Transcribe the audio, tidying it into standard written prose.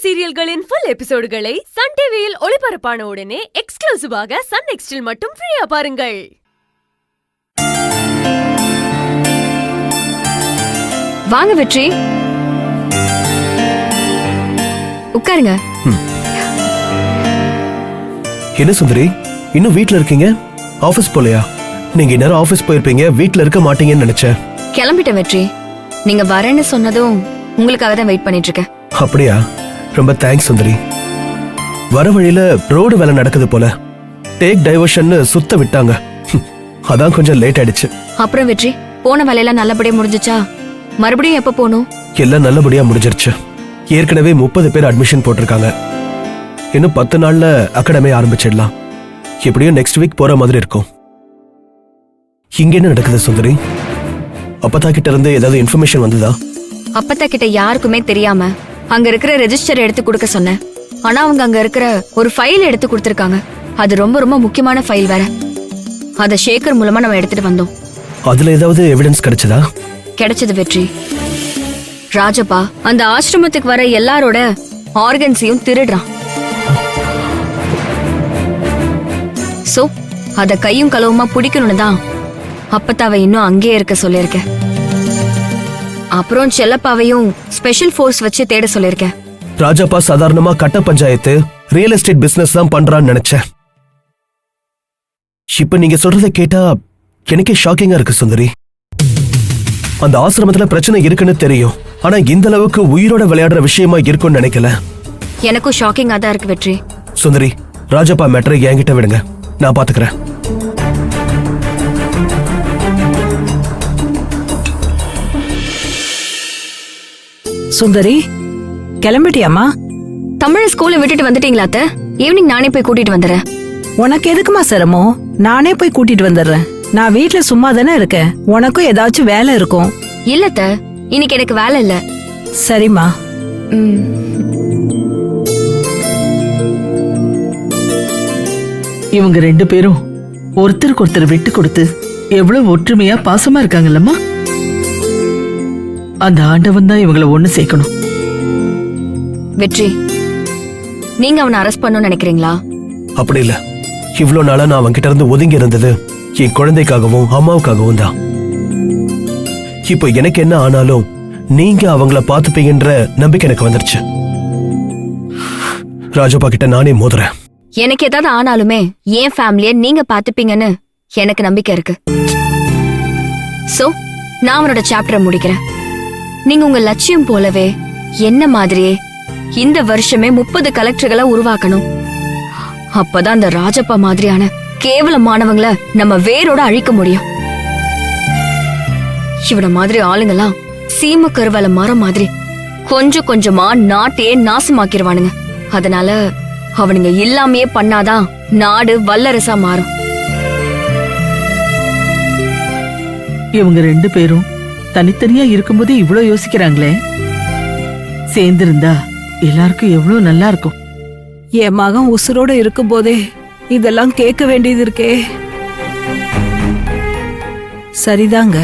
சீரியல்களின் full எபிசோடுகளை Sun டிவியில் ஒளிபரப்பான உடனே எக்ஸ்க்ளூசிவாக சன் நெக்ஸ்டில் மட்டும் ஃப்ரீயா பாருங்கள். வாங்க வெற்றி, உட்காருங்க. என்ன சுந்தரி, இன்னும் வீட்ல இருக்கீங்க? ஆபீஸ் போலையா? நீங்க நேரம் ஆபீஸ் போயிருப்பீங்க, வீட்ல இருக்க மாட்டீங்கன்னு நினைச்சேன். கிளம்பிட்டேன் வெற்றி, நீங்க வரேன்னு சொன்னதும் உங்களுக்காக தான் வெயிட் பண்ணிட்டு இருக்கேன். அப்படியா? ரொம்ப தேங்க்ஸ் சுந்தரி. வர வழியில ரோடு வேலை நடக்குது போல, டேக் டைவர்ஷன் சுத்த விட்டாங்க. அதான் கொஞ்சம் லேட் ஆயிடுச்சு. அப்புறம் வெற்றி, போன வேலையெல்லாம் நல்லபடியா முடிஞ்சுச்சா? மறுபடியும் எப்ப போகணும்? எல்லாம் நல்லபடியா முடிஞ்சிருச்சு. ஏற்கனவே 30 பேர் அட்மிஷன் போட்டிருக்காங்க. இன்னும் 10 நாள்ல அகாடமி ஆரம்பிச்சிடலாம். எப்படியும் நெக்ஸ்ட் வீக் போற மாதிரி இருக்கும். இங்க என்ன நடக்குது சுந்தரி? அப்பத்தா கிட்ட இருந்து ஏதாவது இன்ஃபர்மேஷன் வந்ததா? அப்பத்தா கிட்ட யாருக்குமே தெரியாம அங்க இருக்கிற ரெஜிஸ்டர் எடுத்து கொடுக்க சொன்னேன். ஆனா அவங்க அங்க இருக்கிற ஒரு ஃபைல் எடுத்து கொடுத்திருக்காங்க. அது ரொம்ப ரொம்ப முக்கியமான ஃபைல் வேற. அத ஷேகர் மூலமா நம்ம எடுத்துட்டு வந்தோம். அதுல ஏதாவது எவிடன்ஸ் கிடைச்சதா? கிடைச்சது வெற்றி. ராஜப்பா அந்த ஆசிரமத்துக்கு வர எல்லாரோட ஆர்கன்ஸையும் திருடுறான். சோ அத கையும் களவுமா பிடிக்கணும்னு தான் அப்பத்தாவை இன்னும் அங்கேயே இருக்க சொல்லியிருக்கேன். அப்புறம் செல்லப்பாவையும் ஸ்பெஷல் ஃபோர்ஸ் வச்சு தேட சொல்லியிருக்கேன். ராஜப்பா சாதாரணமா கட்ட பஞ்சாயத்து ரியல் எஸ்டேட் பிசினஸ் தான் பண்றான்னு நினைச்சேன். இப்ப நீங்க சொல்றதை கேட்டா எனக்கே ஷாக்கிங்கா இருக்கு சுந்தரி. அந்த ஆசிரமத்துல பிரச்சனை இருக்குன்னு தெரியும், ஆனா இந்த அளவுக்கு உயிரோட விளையாடுற விஷயமா இருக்கும்னு நினைக்கல. எனக்கும் ஷாக்கிங்கா தான் இருக்கு வெற்றி. சுந்தரி, ராஜப்பா மேட்டரை என்கிட்ட விடுங்க, நான் பாத்துக்கிறேன். சுந்தரி, கிளம்பிட்டியாமா? தமிழ் ஸ்கூல்ல விட்டுட்டு வந்துட்டீங்களா அத்தை? ஈவினிங் நானே போய் கூட்டிட்டு வந்துடுறேன். உனக்கு எதுக்குமா சிரமம்? நானே போய் கூட்டிட்டு வந்துடுறேன். நான் வீட்டுல சும்மா தானே இருக்கேன், உனக்கும் ஏதாச்சும் வேலை இருக்கும். இல்ல அத்தை, இன்னைக்கு எனக்கு வேலை இல்ல. சரிம்மா. இவங்க 2 பேரும் ஒருத்தருக்கு ஒருத்தர் விட்டு கொடுத்து எவ்வளவு ஒற்றுமையா பாசமா இருக்காங்கல்லம்மா. அந்த ஆண்டவன் தான் இவங்களை ஒண்ணு சேர்க்கணும். வெற்றி, நீங்க அவனை அரெஸ்ட் பண்ணணும்னு நினைக்கிறீங்களா? அப்படி இல்ல, இவ்வளவு நாளா நான் அவன்கிட்ட இருந்து ஒதுங்கி இருந்தது என் குழந்தைக்காகவும் அம்மாவுக்காகவும் தான். இப்போ எனக்கு என்ன ஆனாலும் நீங்க அவங்கள பாத்துப்பீங்கன்ற நம்பிக்கை எனக்கு வந்துருச்சு. ராஜப்பா கிட்ட நானே மோதுறேன். எனக்கு ஏதாவது ஆனாலுமே என் ஃபேமிலிய நீங்க பாத்துப்பீங்கன்னு எனக்கு நம்பிக்கை இருக்கு. சோ நான் அவனோட சாப்டரை முடிக்கிறேன். நீங்க உங்க லட்சியம் போலவே என்ன மாதிரியே இந்த வருஷமே 30 கலெக்டர்களை உருவாக்கணும். அப்பதான் அந்த ராஜப்பா மாதிரியான கேவலமானவங்கள நம்ம வேரோட அழிக்க முடியும். இவன மாதிரி ஆளுங்கெல்லாம் சீம கருவல மரம் மாதிரி கொஞ்சம் கொஞ்சமா நாட்டையே நாசமாக்கிடுவானுங்க. அதனால அவனுங்க இல்லாமையே பண்ணாதான் நாடு வல்லரசா மாறும். இவங்க 2 பேரும் தனித்தனியா இருக்கும்போது இவ்வளவு யோசிக்கிறாங்களே, சேர்ந்திருந்தா எல்லாருக்கும் எவ்வளவு நல்லா இருக்கும். என் மகன் உசுரோட இருக்கும் போதே இதெல்லாம் கேட்க வேண்டியது இருக்கே. சரிதாங்க.